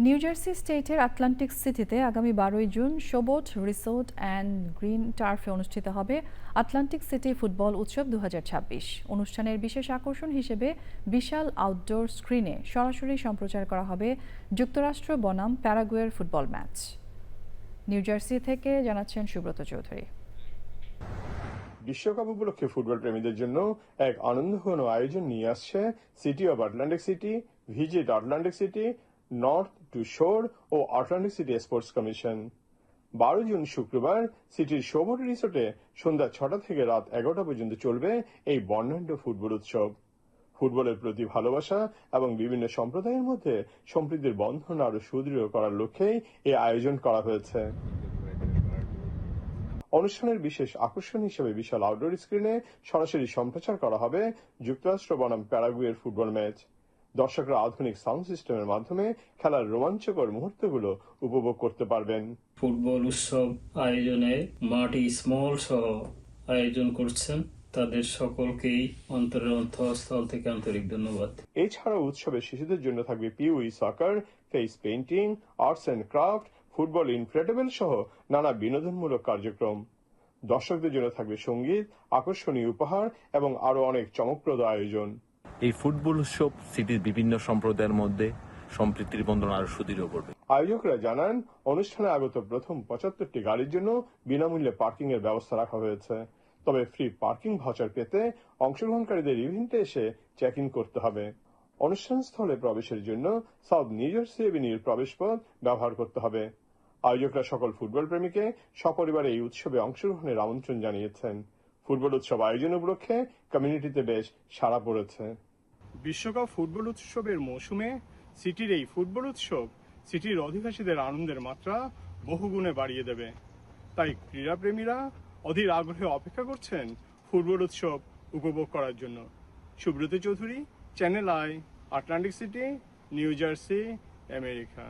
New jersey স্টেটের Atlantic সিটিতে আগামী 12ই জুন শোবোট রিসোর্ট অ্যান্ড গ্রিন টার্ফে অনুষ্ঠিত হবে আটলান্টিক সিটি ফুটবল উৎসব 2026। অনুষ্ঠানের বিশেষ আকর্ষণ হিসেবে বিশাল আউটডোর স্ক্রিনে সরাসরি সম্প্রচার করা হবে যুক্তরাষ্ট্র বনাম প্যারাগুয়ের ফুটবল ম্যাচ। নিউ জার্সি থেকে জানাচ্ছেন সুব্রত চৌধুরী। বিশ্বকাপ উপলক্ষে ফুটবল প্রেমীদের জন্য এক আনন্দঘন আয়োজন নিয়ে আসছে city of Atlantic City, visit Atlantic City, North to Shore ও Atlantic City sports commission. 12 June শুক্রবার সিটির শোবোট রিসোর্টে সন্ধ্যা 6টা থেকে রাত 11টা পর্যন্ত চলবে এই বর্ণাঢ্য ফুটবল উৎসব। ফুটবলের প্রতি ভালোবাসা এবং বিভিন্ন সম্প্রদায়ের মধ্যে সম্প্রীতির বন্ধন আরো সুদৃঢ় করার লক্ষ্যেই এই আয়োজন করা হয়েছে। অনুষ্ঠানের বিশেষ আকর্ষণ হিসেবে বিশাল আউটডোর স্ক্রিনে সরাসরি সম্প্রচার করা হবে যুক্তরাষ্ট্র বনাম প্যারাগুয়ের ফুটবল ম্যাচ। দর্শকরা আধুনিক সাউন্ড সিস্টেমের মাধ্যমে খেলার রোমাঞ্চকর মুহূর্তগুলো উপভোগ করতে পারবেন। ফুটবল উৎসব আয়োজনে মাটি স্মল সহ আয়োজন করছেন, তাদের সকলকেই অন্তরের অন্তঃস্থল থেকে আন্তরিক ধন্যবাদ। এছাড়াও উৎসবে শিশুদের জন্য থাকবে peewee soccer, face painting, arts and craft, football inflatable সহ নানা বিনোদনমূলক কার্যক্রম। দর্শকদের জন্য থাকবে সঙ্গীত, আকর্ষণীয় উপহার এবং আরো অনেক চমকপ্রদ আয়োজন। এই ফুটবল উৎসব সিটির বিভিন্ন সম্প্রদায়ের মধ্যে সম্প্রীতির বন্ধন আরো সুদৃঢ় করবে। আয়োজকরা জানান, অনুষ্ঠানে আগত প্রথম 75টি গাড়ির জন্য বিনামূল্যে পার্কিং এর ব্যবস্থা রাখা হয়েছে। তবে ফ্রি পার্কিং ভাউচার পেতে অংশগ্রহণকারীদের ইভেন্টে এসে চেক ইন করতে হবে। অনুষ্ঠান স্থলে প্রবেশের জন্য সাউথ নিউ জার্সি এভিনিউর প্রবেশপথ ব্যবহার করতে হবে। আয়োজকরা সকল ফুটবল প্রেমীকে সপরিবারে এই উৎসবে অংশগ্রহণের আমন্ত্রণ জানিয়েছেন। ফুটবল উৎসব আয়োজন উপলক্ষে কমিউনিটিতে বেশ সাড়া পড়েছে। বিশ্বকাপ ফুটবল উৎসবের মৌসুমে সিটির এই ফুটবল উৎসব সিটির অধিবাসীদের আনন্দের মাত্রা বহুগুণে বাড়িয়ে দেবে। তাই ক্রীড়াপ্রেমীরা অধীর আগ্রহে অপেক্ষা করছেন ফুটবল উৎসব উপভোগ করার জন্য। Subrata Chowdhury, channel I, Atlantic city, new jersey, America.